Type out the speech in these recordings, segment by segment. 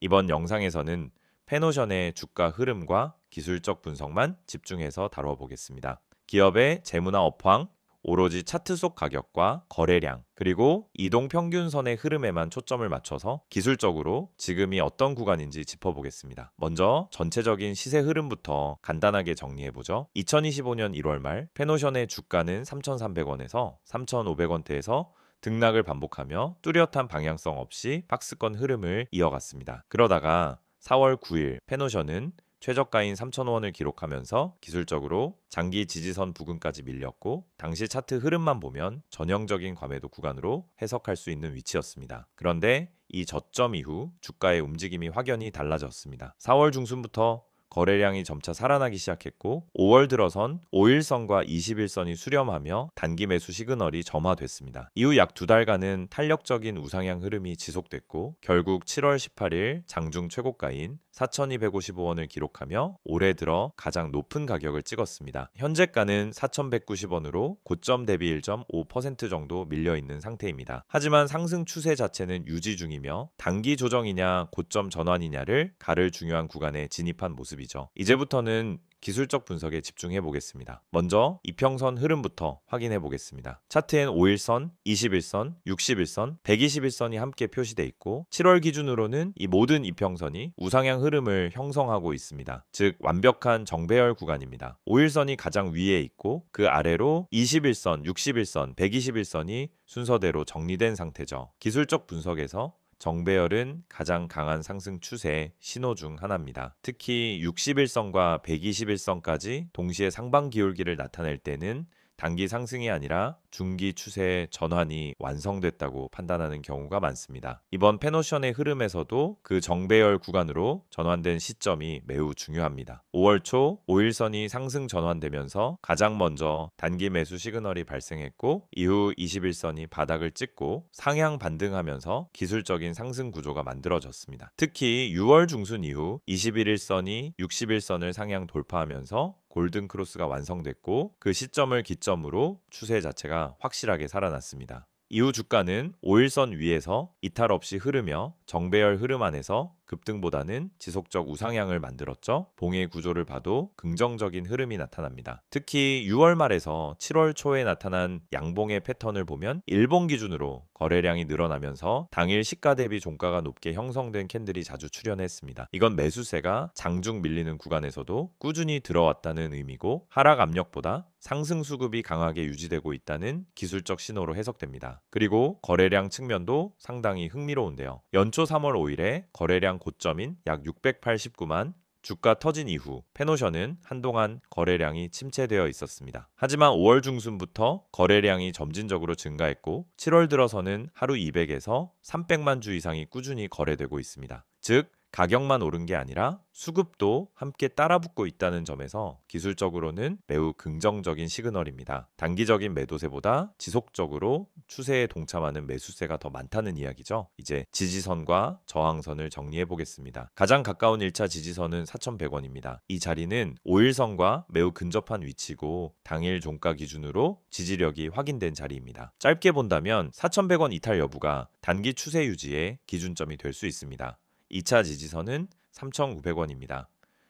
이번 영상에서는 페노션의 주가 흐름과 기술적 분석만 집중해서 다뤄보겠습니다. 기업의 재무나 업황, 오로지 차트 속 가격과 거래량, 그리고 이동평균선의 흐름에만 초점을 맞춰서 기술적으로 지금이 어떤 구간인지 짚어보겠습니다. 먼저 전체적인 시세 흐름부터 간단하게 정리해보죠. 2025년 1월 말 페노션의 주가는 3,300원에서 3,500원대에서 등락을 반복하며 뚜렷한 방향성 없이 박스권 흐름을 이어갔습니다. 그러다가 4월 9일 페노션은 최저가인 3,000원을 기록하면서 기술적으로 장기 지지선 부근까지 밀렸고 당시 차트 흐름만 보면 전형적인 과매도 구간으로 해석할 수 있는 위치였습니다. 그런데 이 저점 이후 주가의 움직임이 확연히 달라졌습니다. 4월 중순부터 거래량이 점차 살아나기 시작했고 5월 들어선 5일선과 21선이 수렴하며 단기 매수 시그널이 점화됐습니다. 이후 약 2달간은 탄력적인 우상향 흐름이 지속됐고 결국 7월 18일 장중 최고가인 4,255원을 기록하며 올해 들어 가장 높은 가격을 찍었습니다. 현재가는 4,190원으로 고점 대비 1.5% 정도 밀려있는 상태입니다. 하지만 상승 추세 자체는 유지 중이며 단기 조정이냐 고점 전환이냐를 가를 중요한 구간에 진입한 모습이죠. 이제부터는 기술적 분석에 집중해 보겠습니다. 먼저 이평선 흐름부터 확인해 보겠습니다. 차트엔 5일선, 21선, 61선, 121선이 함께 표시되어 있고 7월 기준으로는 이 모든 이평선이 우상향 흐름을 형성하고 있습니다. 즉 완벽한 정배열 구간입니다. 5일선이 가장 위에 있고 그 아래로 21선, 61선, 121선이 순서대로 정리된 상태죠. 기술적 분석에서 정배열은 가장 강한 상승 추세 신호 중 하나입니다. 특히 61선과 121선까지 동시에 상방 기울기를 나타낼 때는 단기 상승이 아니라 중기 추세의 전환이 완성됐다고 판단하는 경우가 많습니다. 이번 페노션의 흐름에서도 그 정배열 구간으로 전환된 시점이 매우 중요합니다. 5월 초 5일선이 상승 전환되면서 가장 먼저 단기 매수 시그널이 발생했고 이후 21선이 바닥을 찍고 상향 반등하면서 기술적인 상승 구조가 만들어졌습니다. 특히 6월 중순 이후 21일선이 61선을 상향 돌파하면서 골든 크로스가 완성됐고 그 시점을 기점으로 추세 자체가 확실하게 살아났습니다. 이후 주가는 5일선 위에서 이탈 없이 흐르며 정배열 흐름 안에서 급등보다는 지속적 우상향을 만들었죠. 봉의 구조를 봐도 긍정적인 흐름이 나타납니다. 특히 6월 말에서 7월 초에 나타난 양봉의 패턴을 보면 일봉 기준으로 거래량이 늘어나면서 당일 시가 대비 종가가 높게 형성된 캔들이 자주 출현했습니다. 이건 매수세가 장중 밀리는 구간에서도 꾸준히 들어왔다는 의미고 하락 압력보다 상승 수급이 강하게 유지되고 있다는 기술적 신호로 해석됩니다. 그리고 거래량 측면도 상당히 흥미로운데요. 연초 3월 5일에 거래량 고점인 약 689만, 주가 터진 이후 페노션은 한동안 거래량이 침체되어 있었습니다. 하지만 5월 중순부터 거래량이 점진적으로 증가했고 7월 들어서는 하루 200에서 300만 주 이상이 꾸준히 거래되고 있습니다. 즉 가격만 오른 게 아니라 수급도 함께 따라붙고 있다는 점에서 기술적으로는 매우 긍정적인 시그널입니다. 단기적인 매도세보다 지속적으로 추세에 동참하는 매수세가 더 많다는 이야기죠. 이제 지지선과 저항선을 정리해 보겠습니다. 가장 가까운 1차 지지선은 4,100원입니다. 이 자리는 5일선과 매우 근접한 위치고 당일 종가 기준으로 지지력이 확인된 자리입니다. 짧게 본다면 4,100원 이탈 여부가 단기 추세 유지의 기준점이 될 수 있습니다. 2차 지지선은 3,900원입니다.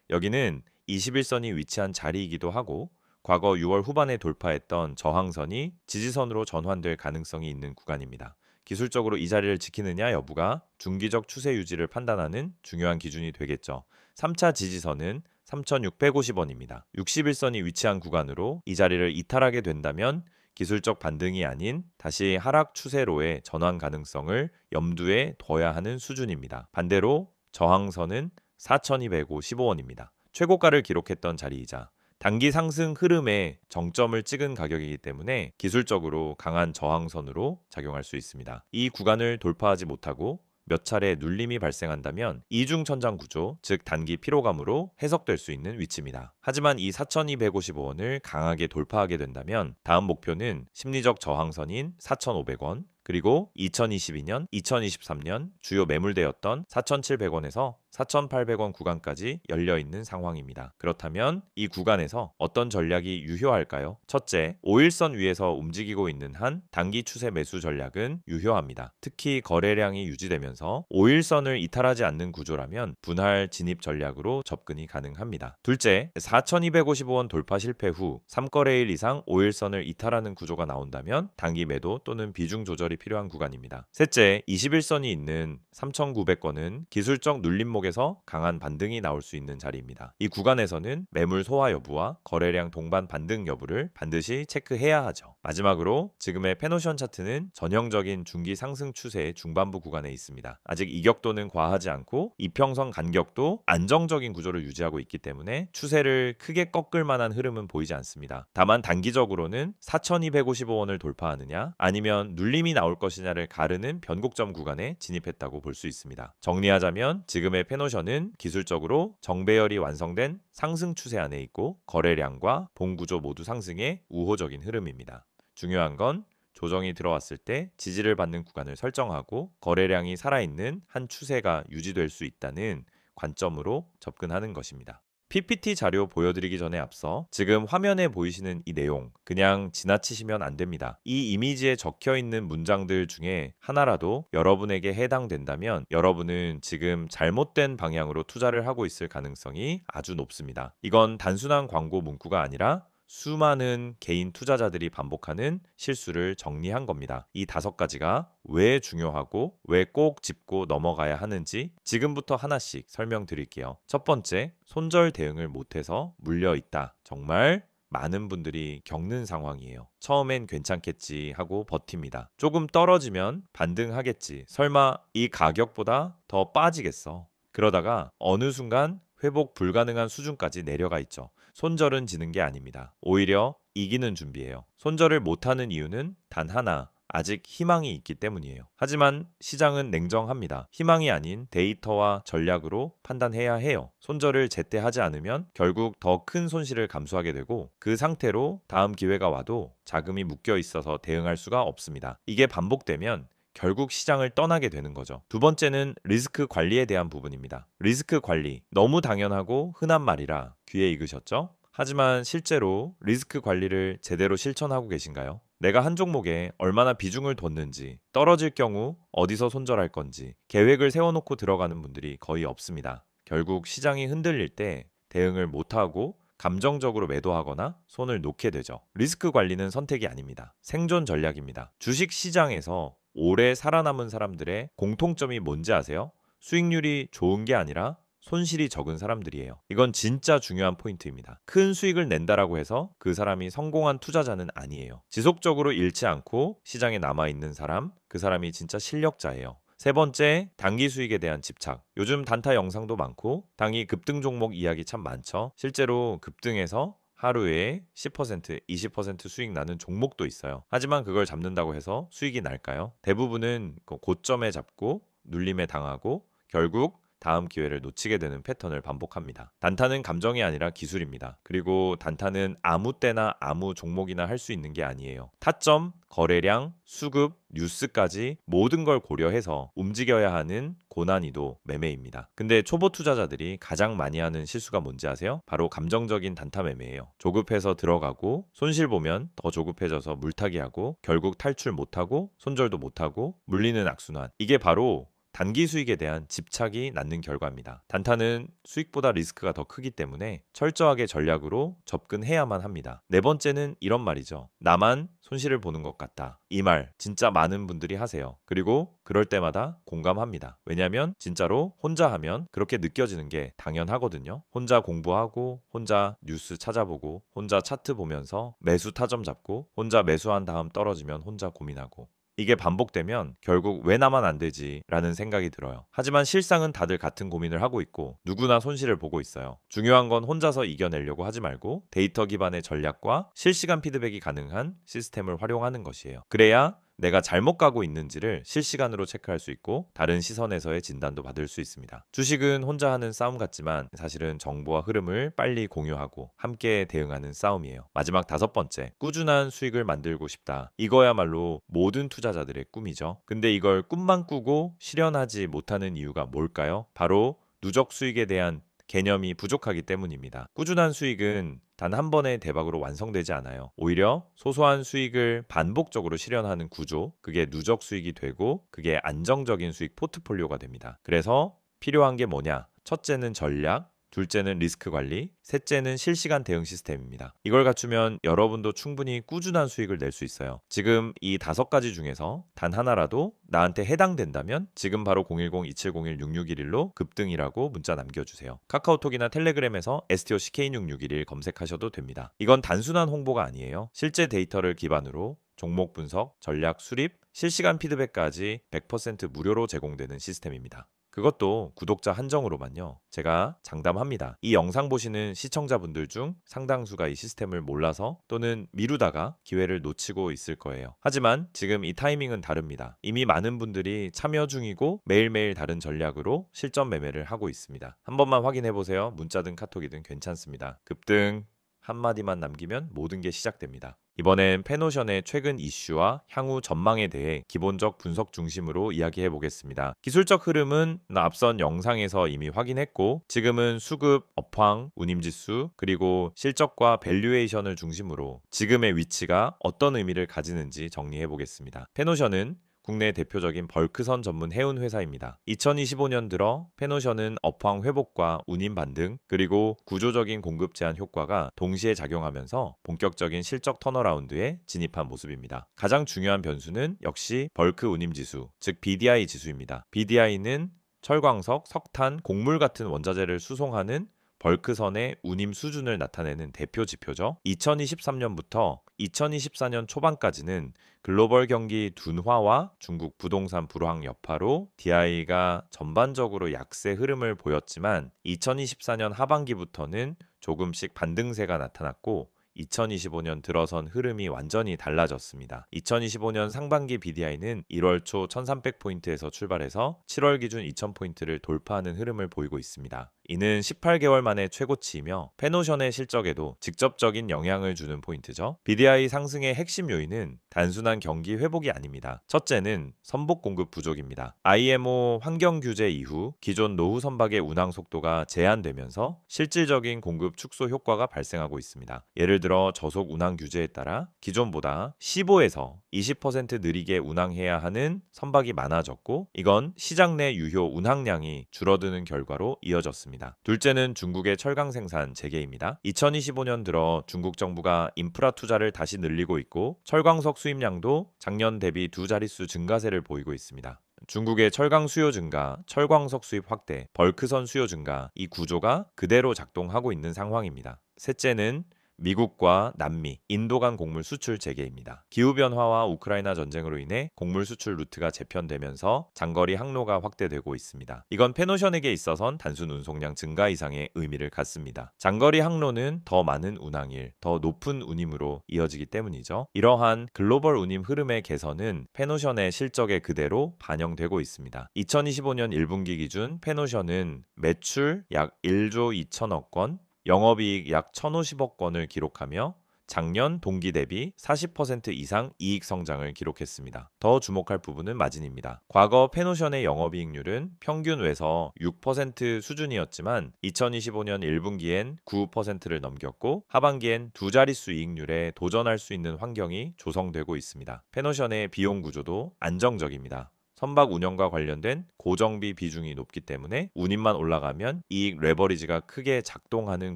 여기는 21선이 위치한 자리이기도 하고 과거 6월 후반에 돌파했던 저항선이 지지선으로 전환될 가능성이 있는 구간입니다. 기술적으로 이 자리를 지키느냐 여부가 중기적 추세 유지를 판단하는 중요한 기준이 되겠죠. 3차 지지선은 3,650원입니다. 61선이 위치한 구간으로 이 자리를 이탈하게 된다면 기술적 반등이 아닌 다시 하락 추세로의 전환 가능성을 염두에 둬야 하는 수준입니다. 반대로 저항선은 4,255원입니다. 최고가를 기록했던 자리이자 단기 상승 흐름의 정점을 찍은 가격이기 때문에 기술적으로 강한 저항선으로 작용할 수 있습니다. 이 구간을 돌파하지 못하고 몇 차례 눌림이 발생한다면 이중천장 구조, 즉 단기 피로감으로 해석될 수 있는 위치입니다. 하지만 이 4,255원을 강하게 돌파하게 된다면 다음 목표는 심리적 저항선인 4,500원, 그리고 2022년, 2023년 주요 매물대였던 4,700원에서 4,800원 구간까지 열려 있는 상황입니다. 그렇다면 이 구간에서 어떤 전략이 유효할까요? 첫째, 5일선 위에서 움직이고 있는 한 단기 추세 매수 전략은 유효합니다. 특히 거래량이 유지되면서 5일선을 이탈하지 않는 구조라면 분할 진입 전략으로 접근이 가능합니다. 둘째, 4,255원 돌파 실패 후 3거래일 이상 5일선을 이탈하는 구조가 나온다면 단기 매도 또는 비중 조절이 필요한 구간입니다. 셋째, 21선이 있는 3,900권은 기술적 눌림목에서 강한 반등이 나올 수 있는 자리입니다. 이 구간에서는 매물 소화 여부와 거래량 동반 반등 여부를 반드시 체크해야 하죠. 마지막으로 지금의 페노션 차트는 전형적인 중기 상승 추세의 중반부 구간에 있습니다. 아직 이격도는 과하지 않고 이평선 간격도 안정적인 구조를 유지하고 있기 때문에 추세를 크게 꺾을 만한 흐름은 보이지 않습니다. 다만 단기적으로는 4,255원을 돌파하느냐 아니면 눌림이 나올 것이냐를 가르는 변곡점 구간에 진입했다고 볼 수 있습니다. 정리하자면 지금의 페노션은 기술적으로 정배열이 완성된 상승 추세 안에 있고 거래량과 봉구조 모두 상승의 우호적인 흐름입니다. 중요한 건 조정이 들어왔을 때 지지를 받는 구간을 설정하고 거래량이 살아있는 한 추세가 유지될 수 있다는 관점으로 접근하는 것입니다. PPT 자료 보여드리기 전에 앞서 지금 화면에 보이시는 이 내용 그냥 지나치시면 안 됩니다. 이 이미지에 적혀 있는 문장들 중에 하나라도 여러분에게 해당된다면 여러분은 지금 잘못된 방향으로 투자를 하고 있을 가능성이 아주 높습니다. 이건 단순한 광고 문구가 아니라 수많은 개인 투자자들이 반복하는 실수를 정리한 겁니다. 이 5가지가 왜 중요하고 왜 꼭 짚고 넘어가야 하는지 지금부터 하나씩 설명드릴게요. 첫 번째, 손절 대응을 못해서 물려 있다. 정말 많은 분들이 겪는 상황이에요. 처음엔 괜찮겠지 하고 버팁니다. 조금 떨어지면 반등하겠지. 설마 이 가격보다 더 빠지겠어. 그러다가 어느 순간 회복 불가능한 수준까지 내려가 있죠. 손절은 지는 게 아닙니다. 오히려 이기는 준비예요. 손절을 못하는 이유는 단 하나, 아직 희망이 있기 때문이에요. 하지만 시장은 냉정합니다. 희망이 아닌 데이터와 전략으로 판단해야 해요. 손절을 제때 하지 않으면 결국 더 큰 손실을 감수하게 되고 그 상태로 다음 기회가 와도 자금이 묶여 있어서 대응할 수가 없습니다. 이게 반복되면 결국 시장을 떠나게 되는 거죠. 두 번째는 리스크 관리에 대한 부분입니다. 리스크 관리, 너무 당연하고 흔한 말이라 귀에 익으셨죠? 하지만 실제로 리스크 관리를 제대로 실천하고 계신가요? 내가 한 종목에 얼마나 비중을 뒀는지, 떨어질 경우 어디서 손절할 건지 계획을 세워놓고 들어가는 분들이 거의 없습니다. 결국 시장이 흔들릴 때 대응을 못하고 감정적으로 매도하거나 손을 놓게 되죠. 리스크 관리는 선택이 아닙니다. 생존 전략입니다. 주식 시장에서 오래 살아남은 사람들의 공통점이 뭔지 아세요? 수익률이 좋은 게 아니라 손실이 적은 사람들이에요. 이건 진짜 중요한 포인트입니다. 큰 수익을 낸다라고 해서 그 사람이 성공한 투자자는 아니에요. 지속적으로 잃지 않고 시장에 남아있는 사람, 그 사람이 진짜 실력자예요. 세 번째, 단기 수익에 대한 집착. 요즘 단타 영상도 많고 단기 급등 종목 이야기 참 많죠. 실제로 급등해서 하루에 10%, 20% 수익 나는 종목도 있어요. 하지만 그걸 잡는다고 해서 수익이 날까요? 대부분은 고점에 잡고 눌림에 당하고 결국 다음 기회를 놓치게 되는 패턴을 반복합니다. 단타는 감정이 아니라 기술입니다. 그리고 단타는 아무 때나 아무 종목이나 할 수 있는 게 아니에요. 타점, 거래량, 수급, 뉴스까지 모든 걸 고려해서 움직여야 하는 고난이도 매매입니다. 근데 초보 투자자들이 가장 많이 하는 실수가 뭔지 아세요? 바로 감정적인 단타 매매예요. 조급해서 들어가고 손실 보면 더 조급해져서 물타기 하고 결국 탈출 못하고 손절도 못하고 물리는 악순환. 이게 바로 단기 수익에 대한 집착이 낳는 결과입니다. 단타는 수익보다 리스크가 더 크기 때문에 철저하게 전략으로 접근해야만 합니다. 네 번째는 이런 말이죠. 나만 손실을 보는 것 같다. 이 말 진짜 많은 분들이 하세요. 그리고 그럴 때마다 공감합니다. 왜냐하면 진짜로 혼자 하면 그렇게 느껴지는 게 당연하거든요. 혼자 공부하고 혼자 뉴스 찾아보고 혼자 차트 보면서 매수 타점 잡고 혼자 매수한 다음 떨어지면 혼자 고민하고 이게 반복되면 결국 왜 나만 안 되지? 라는 생각이 들어요. 하지만 실상은 다들 같은 고민을 하고 있고 누구나 손실을 보고 있어요. 중요한 건 혼자서 이겨내려고 하지 말고 데이터 기반의 전략과 실시간 피드백이 가능한 시스템을 활용하는 것이에요. 그래야 내가 잘못 가고 있는지를 실시간으로 체크할 수 있고 다른 시선에서의 진단도 받을 수 있습니다. 주식은 혼자 하는 싸움 같지만 사실은 정보와 흐름을 빨리 공유하고 함께 대응하는 싸움이에요. 마지막 5번째, 꾸준한 수익을 만들고 싶다. 이거야말로 모든 투자자들의 꿈이죠. 근데 이걸 꿈만 꾸고 실현하지 못하는 이유가 뭘까요? 바로 누적 수익에 대한 개념이 부족하기 때문입니다. 꾸준한 수익은 단 한 번의 대박으로 완성되지 않아요. 오히려 소소한 수익을 반복적으로 실현하는 구조, 그게 누적 수익이 되고 그게 안정적인 수익 포트폴리오가 됩니다. 그래서 필요한 게 뭐냐? 첫째는 전략, 둘째는 리스크 관리, 셋째는 실시간 대응 시스템입니다. 이걸 갖추면 여러분도 충분히 꾸준한 수익을 낼 수 있어요. 지금 이 5가지 중에서 단 하나라도 나한테 해당된다면 지금 바로 010-2701-6611로 급등이라고 문자 남겨주세요. 카카오톡이나 텔레그램에서 STOCK66111 검색하셔도 됩니다. 이건 단순한 홍보가 아니에요. 실제 데이터를 기반으로 종목 분석, 전략 수립, 실시간 피드백까지 100% 무료로 제공되는 시스템입니다. 그것도 구독자 한정으로만요. 제가 장담합니다. 이 영상 보시는 시청자분들 중 상당수가 이 시스템을 몰라서 또는 미루다가 기회를 놓치고 있을 거예요. 하지만 지금 이 타이밍은 다릅니다. 이미 많은 분들이 참여 중이고 매일매일 다른 전략으로 실전 매매를 하고 있습니다. 한 번만 확인해 보세요. 문자든 카톡이든 괜찮습니다. 급등 한마디만 남기면 모든 게 시작됩니다. 이번엔 페노션의 최근 이슈와 향후 전망에 대해 기본적 분석 중심으로 이야기해 보겠습니다. 기술적 흐름은 앞선 영상에서 이미 확인했고 지금은 수급, 업황, 운임지수, 그리고 실적과 밸류에이션을 중심으로 지금의 위치가 어떤 의미를 가지는지 정리해 보겠습니다. 페노션은 국내 대표적인 벌크선 전문 해운 회사입니다. 2025년 들어 페노션은 업황 회복과 운임 반등 그리고 구조적인 공급 제한 효과가 동시에 작용하면서 본격적인 실적 턴어라운드에 진입한 모습입니다. 가장 중요한 변수는 역시 벌크 운임 지수, 즉 BDI 지수입니다. BDI는 철광석, 석탄, 곡물 같은 원자재를 수송하는 벌크선의 운임 수준을 나타내는 대표 지표죠. 2023년부터 2024년 초반까지는 글로벌 경기 둔화와 중국 부동산 불황 여파로 DI가 전반적으로 약세 흐름을 보였지만 2024년 하반기부터는 조금씩 반등세가 나타났고 2025년 들어선 흐름이 완전히 달라졌습니다. 2025년 상반기 BDI는 1월 초 1300포인트에서 출발해서 7월 기준 2000포인트를 돌파하는 흐름을 보이고 있습니다. 이는 18개월 만에 최고치이며 페노션의 실적에도 직접적인 영향을 주는 포인트죠. BDI 상승의 핵심 요인은 단순한 경기 회복이 아닙니다. 첫째는 선복 공급 부족입니다. IMO 환경 규제 이후 기존 노후 선박의 운항 속도가 제한되면서 실질적인 공급 축소 효과가 발생하고 있습니다. 예를 들어 저속 운항 규제에 따라 기존보다 15에서 20% 느리게 운항해야 하는 선박이 많아졌고 이건 시장 내 유효 운항량이 줄어드는 결과로 이어졌습니다. 둘째는 중국의 철강 생산 재개입니다. 2025년 들어 중국 정부가 인프라 투자를 다시 늘리고 있고 철광석 수입량도 작년 대비 2자릿수 증가세를 보이고 있습니다. 중국의 철강 수요 증가, 철광석 수입 확대, 벌크선 수요 증가 이 구조가 그대로 작동하고 있는 상황입니다. 셋째는 미국과 남미, 인도 간 곡물 수출 재개입니다. 기후변화와 우크라이나 전쟁으로 인해 곡물 수출 루트가 재편되면서 장거리 항로가 확대되고 있습니다. 이건 페노션에게 있어선 단순 운송량 증가 이상의 의미를 갖습니다. 장거리 항로는 더 많은 운항일, 더 높은 운임으로 이어지기 때문이죠. 이러한 글로벌 운임 흐름의 개선은 페노션의 실적에 그대로 반영되고 있습니다. 2025년 1분기 기준 페노션은 매출 약 1조 2천억 원, 영업이익 약 1,050억 원을 기록하며 작년 동기 대비 40% 이상 이익 성장을 기록했습니다. 더 주목할 부분은 마진입니다. 과거 페노션의 영업이익률은 평균 외서 6% 수준이었지만 2025년 1분기엔 9%를 넘겼고 하반기엔 2자릿수 이익률에 도전할 수 있는 환경이 조성되고 있습니다. 페노션의 비용 구조도 안정적입니다. 선박 운영과 관련된 고정비 비중이 높기 때문에 운임만 올라가면 이익 레버리지가 크게 작동하는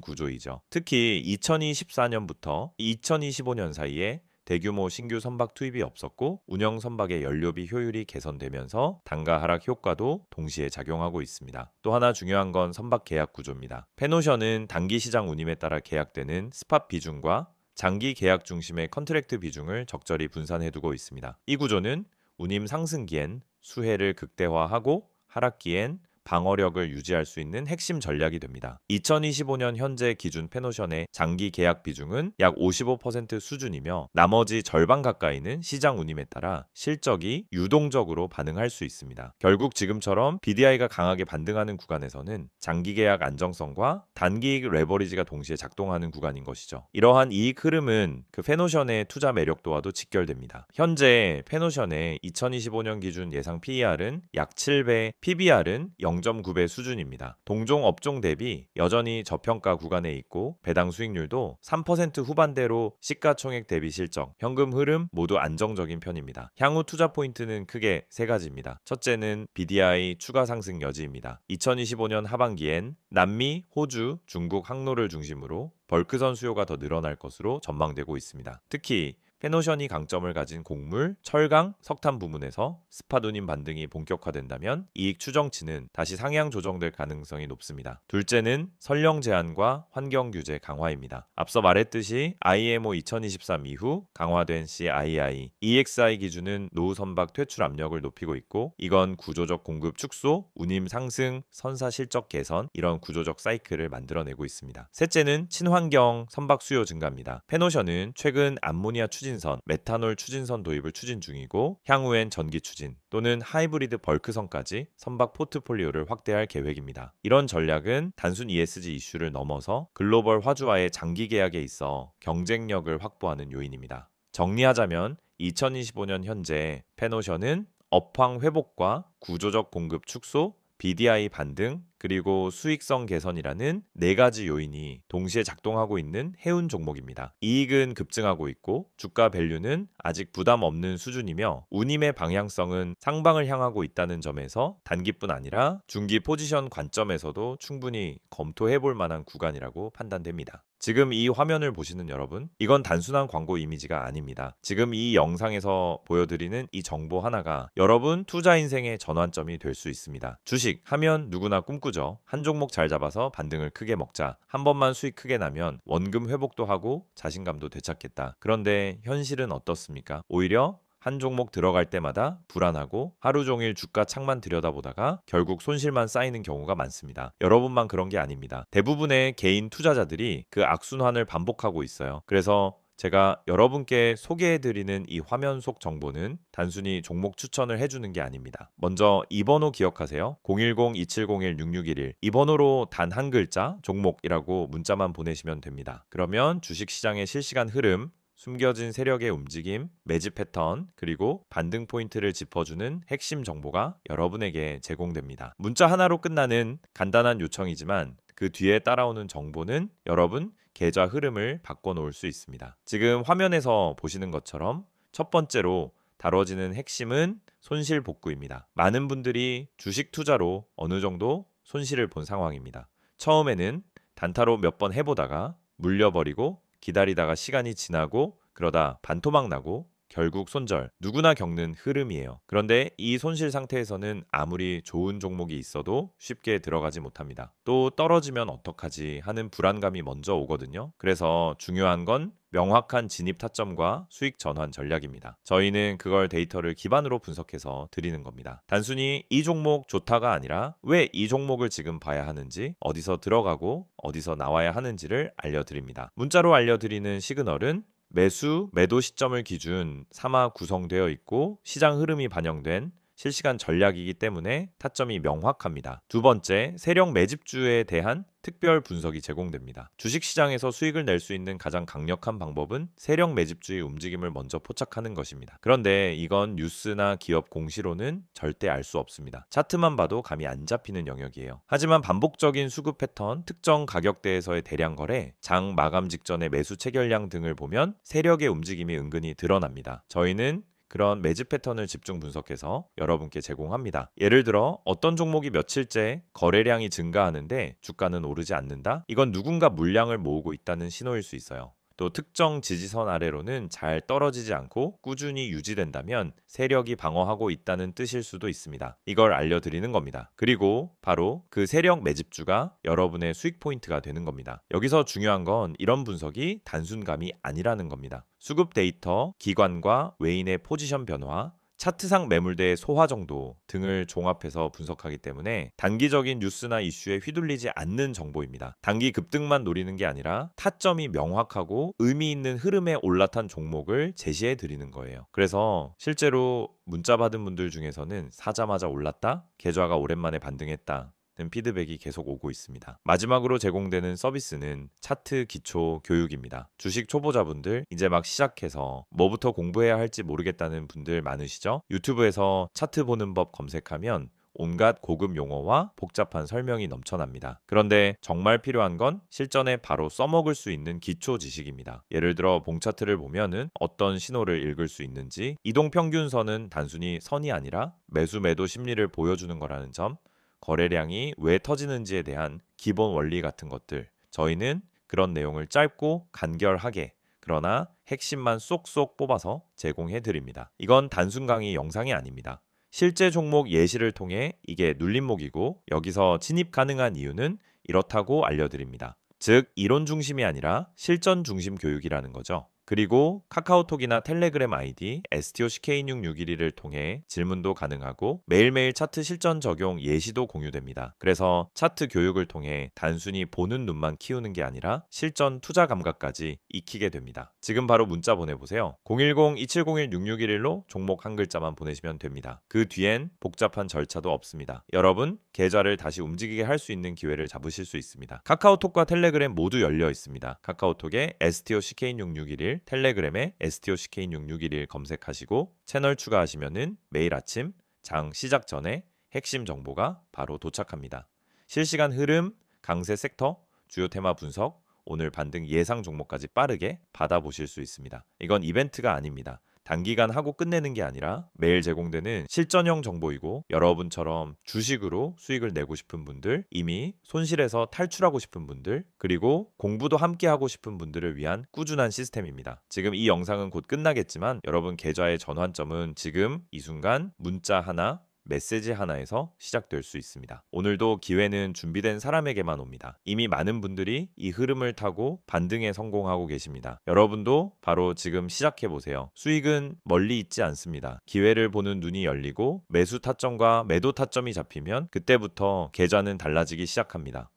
구조이죠. 특히 2024년부터 2025년 사이에 대규모 신규 선박 투입이 없었고 운영 선박의 연료비 효율이 개선되면서 단가 하락 효과도 동시에 작용하고 있습니다. 또 하나 중요한 건 선박 계약 구조입니다. 페노션은 단기 시장 운임에 따라 계약되는 스팟 비중과 장기 계약 중심의 컨트랙트 비중을 적절히 분산해두고 있습니다. 이 구조는 운임 상승기엔 수혜를 극대화하고 하락기엔 방어력을 유지할 수 있는 핵심 전략이 됩니다. 2025년 현재 기준 페노션의 장기 계약 비중은 약 55% 수준이며 나머지 절반 가까이는 시장 운임에 따라 실적이 유동적으로 반응할 수 있습니다. 결국 지금처럼 BDI가 강하게 반등하는 구간에서는 장기 계약 안정성과 단기 이익 레버리지가 동시에 작동하는 구간인 것이죠. 이러한 이익 흐름은 그 페노션의 투자 매력도와도 직결됩니다. 현재 페노션의 2025년 기준 예상 PER은 약 7배, PBR은 0 0.9배 수준입니다. 동종 업종 대비 여전히 저평가 구간에 있고 배당 수익률도 3% 후반대로 시가총액 대비 실적, 현금 흐름 모두 안정적인 편입니다. 향후 투자 포인트는 크게 세 가지입니다. 첫째는 BDI 추가 상승 여지입니다. 2025년 하반기엔 남미, 호주, 중국 항로를 중심으로 벌크선 수요가 더 늘어날 것으로 전망되고 있습니다. 특히 페노션이 강점을 가진 곡물, 철강, 석탄 부문에서 스파도닌 반등이 본격화된다면 이익 추정치는 다시 상향 조정될 가능성이 높습니다. 둘째는 선령 제한과 환경 규제 강화입니다. 앞서 말했듯이 IMO 2023 이후 강화된 CII, EXI 기준은 노후 선박 퇴출 압력을 높이고 있고 이건 구조적 공급 축소, 운임 상승, 선사 실적 개선 이런 구조적 사이클을 만들어내고 있습니다. 셋째는 친환경 선박 수요 증가입니다. 페노션은 최근 암모니아 추진선, 메탄올 추진선 도입을 추진 중이고 향후엔 전기 추진 또는 하이브리드 벌크선까지 선박 포트폴리오를 확대할 계획입니다. 이런 전략은 단순 ESG 이슈를 넘어서 글로벌 화주와의 장기 계약에 있어 경쟁력을 확보하는 요인입니다. 정리하자면 2025년 현재 페노션은 업황 회복과 구조적 공급 축소, BDI 반등, 그리고 수익성 개선이라는 네 가지 요인이 동시에 작동하고 있는 해운 종목입니다. 이익은 급증하고 있고 주가 밸류는 아직 부담 없는 수준이며 운임의 방향성은 상방을 향하고 있다는 점에서 단기뿐 아니라 중기 포지션 관점에서도 충분히 검토해 볼 만한 구간이라고 판단됩니다. 지금 이 화면을 보시는 여러분, 이건 단순한 광고 이미지가 아닙니다. 지금 이 영상에서 보여드리는 이 정보 하나가 여러분 투자 인생의 전환점이 될 수 있습니다. 주식 하면 누구나 꿈꾸죠. 한 종목 잘 잡아서 반등을 크게 먹자. 한 번만 수익 크게 나면 원금 회복도 하고 자신감도 되찾겠다. 그런데 현실은 어떻습니까? 오히려 한 종목 들어갈 때마다 불안하고 하루 종일 주가 창만 들여다보다가 결국 손실만 쌓이는 경우가 많습니다. 여러분만 그런 게 아닙니다. 대부분의 개인 투자자들이 그 악순환을 반복하고 있어요. 그래서 제가 여러분께 소개해드리는 이 화면 속 정보는 단순히 종목 추천을 해주는 게 아닙니다. 먼저 이 번호 기억하세요. 010-2701-6611 이 번호로 단 한 글자 종목이라고 문자만 보내시면 됩니다. 그러면 주식시장의 실시간 흐름, 숨겨진 세력의 움직임, 매집 패턴, 그리고 반등 포인트를 짚어주는 핵심 정보가 여러분에게 제공됩니다. 문자 하나로 끝나는 간단한 요청이지만 그 뒤에 따라오는 정보는 여러분 계좌 흐름을 바꿔놓을 수 있습니다. 지금 화면에서 보시는 것처럼 첫 번째로 다뤄지는 핵심은 손실 복구입니다. 많은 분들이 주식 투자로 어느 정도 손실을 본 상황입니다. 처음에는 단타로 몇 번 해보다가 물려버리고 기다리다가 시간이 지나고 그러다 반토막 나고 결국 손절, 누구나 겪는 흐름이에요. 그런데 이 손실 상태에서는 아무리 좋은 종목이 있어도 쉽게 들어가지 못합니다. 또 떨어지면 어떡하지 하는 불안감이 먼저 오거든요. 그래서 중요한 건 명확한 진입 타점과 수익 전환 전략입니다. 저희는 그걸 데이터를 기반으로 분석해서 드리는 겁니다. 단순히 이 종목 좋다가 아니라 왜 이 종목을 지금 봐야 하는지, 어디서 들어가고 어디서 나와야 하는지를 알려드립니다. 문자로 알려드리는 시그널은 매수, 매도 시점을 기준 3화 구성되어 있고 시장 흐름이 반영된 실시간 전략이기 때문에 타점이 명확합니다. 두 번째, 세력 매집주에 대한 특별 분석이 제공됩니다. 주식시장에서 수익을 낼 수 있는 가장 강력한 방법은 세력 매집주의 움직임을 먼저 포착하는 것입니다. 그런데 이건 뉴스나 기업 공시로는 절대 알 수 없습니다. 차트만 봐도 감이 안 잡히는 영역이에요. 하지만 반복적인 수급 패턴, 특정 가격대에서의 대량 거래, 장 마감 직전의 매수 체결량 등을 보면 세력의 움직임이 은근히 드러납니다. 저희는 그런 매집 패턴을 집중 분석해서 여러분께 제공합니다. 예를 들어 어떤 종목이 며칠째 거래량이 증가하는데 주가는 오르지 않는다? 이건 누군가 물량을 모으고 있다는 신호일 수 있어요. 또 특정 지지선 아래로는 잘 떨어지지 않고 꾸준히 유지된다면 세력이 방어하고 있다는 뜻일 수도 있습니다. 이걸 알려드리는 겁니다. 그리고 바로 그 세력 매집주가 여러분의 수익 포인트가 되는 겁니다. 여기서 중요한 건 이런 분석이 단순감이 아니라는 겁니다. 수급 데이터, 기관과 외인의 포지션 변화, 차트상 매물대의 소화 정도 등을 종합해서 분석하기 때문에 단기적인 뉴스나 이슈에 휘둘리지 않는 정보입니다. 단기 급등만 노리는 게 아니라 타점이 명확하고 의미 있는 흐름에 올라탄 종목을 제시해 드리는 거예요. 그래서 실제로 문자 받은 분들 중에서는 사자마자 올랐다? 계좌가 오랜만에 반등했다. 피드백이 계속 오고 있습니다. 마지막으로 제공되는 서비스는 차트 기초 교육입니다. 주식 초보자분들 이제 막 시작해서 뭐부터 공부해야 할지 모르겠다는 분들 많으시죠? 유튜브에서 차트 보는 법 검색하면 온갖 고급 용어와 복잡한 설명이 넘쳐납니다. 그런데 정말 필요한 건 실전에 바로 써먹을 수 있는 기초 지식입니다. 예를 들어 봉 차트를 보면은 어떤 신호를 읽을 수 있는지, 이동평균선은 단순히 선이 아니라 매수 매도 심리를 보여주는 거라는 점, 거래량이 왜 터지는지에 대한 기본 원리 같은 것들, 저희는 그런 내용을 짧고 간결하게 그러나 핵심만 쏙쏙 뽑아서 제공해 드립니다. 이건 단순 강의 영상이 아닙니다. 실제 종목 예시를 통해 이게 눌림목이고 여기서 진입 가능한 이유는 이렇다고 알려드립니다. 즉 이론 중심이 아니라 실전 중심 교육이라는 거죠. 그리고 카카오톡이나 텔레그램 아이디 STOCK661을 통해 질문도 가능하고 매일매일 차트 실전 적용 예시도 공유됩니다. 그래서 차트 교육을 통해 단순히 보는 눈만 키우는 게 아니라 실전 투자 감각까지 익히게 됩니다. 지금 바로 문자 보내보세요. 010-2701-6611로 종목 한 글자만 보내시면 됩니다. 그 뒤엔 복잡한 절차도 없습니다. 여러분 계좌를 다시 움직이게 할 수 있는 기회를 잡으실 수 있습니다. 카카오톡과 텔레그램 모두 열려 있습니다. 카카오톡에 STOCK661, 텔레그램에 STOCK661 검색하시고 채널 추가하시면은 매일 아침 장 시작 전에 핵심 정보가 바로 도착합니다. 실시간 흐름, 강세 섹터, 주요 테마 분석, 오늘 반등 예상 종목까지 빠르게 받아보실 수 있습니다. 이건 이벤트가 아닙니다. 단기간 하고 끝내는 게 아니라 매일 제공되는 실전형 정보이고 여러분처럼 주식으로 수익을 내고 싶은 분들, 이미 손실에서 탈출하고 싶은 분들, 그리고 공부도 함께 하고 싶은 분들을 위한 꾸준한 시스템입니다. 지금 이 영상은 곧 끝나겠지만 여러분 계좌의 전환점은 지금 이 순간 문자 하나, 메시지 하나에서 시작될 수 있습니다. 오늘도 기회는 준비된 사람에게만 옵니다. 이미 많은 분들이 이 흐름을 타고 반등에 성공하고 계십니다. 여러분도 바로 지금 시작해보세요. 수익은 멀리 있지 않습니다. 기회를 보는 눈이 열리고 매수 타점과 매도 타점이 잡히면 그때부터 계좌는 달라지기 시작합니다.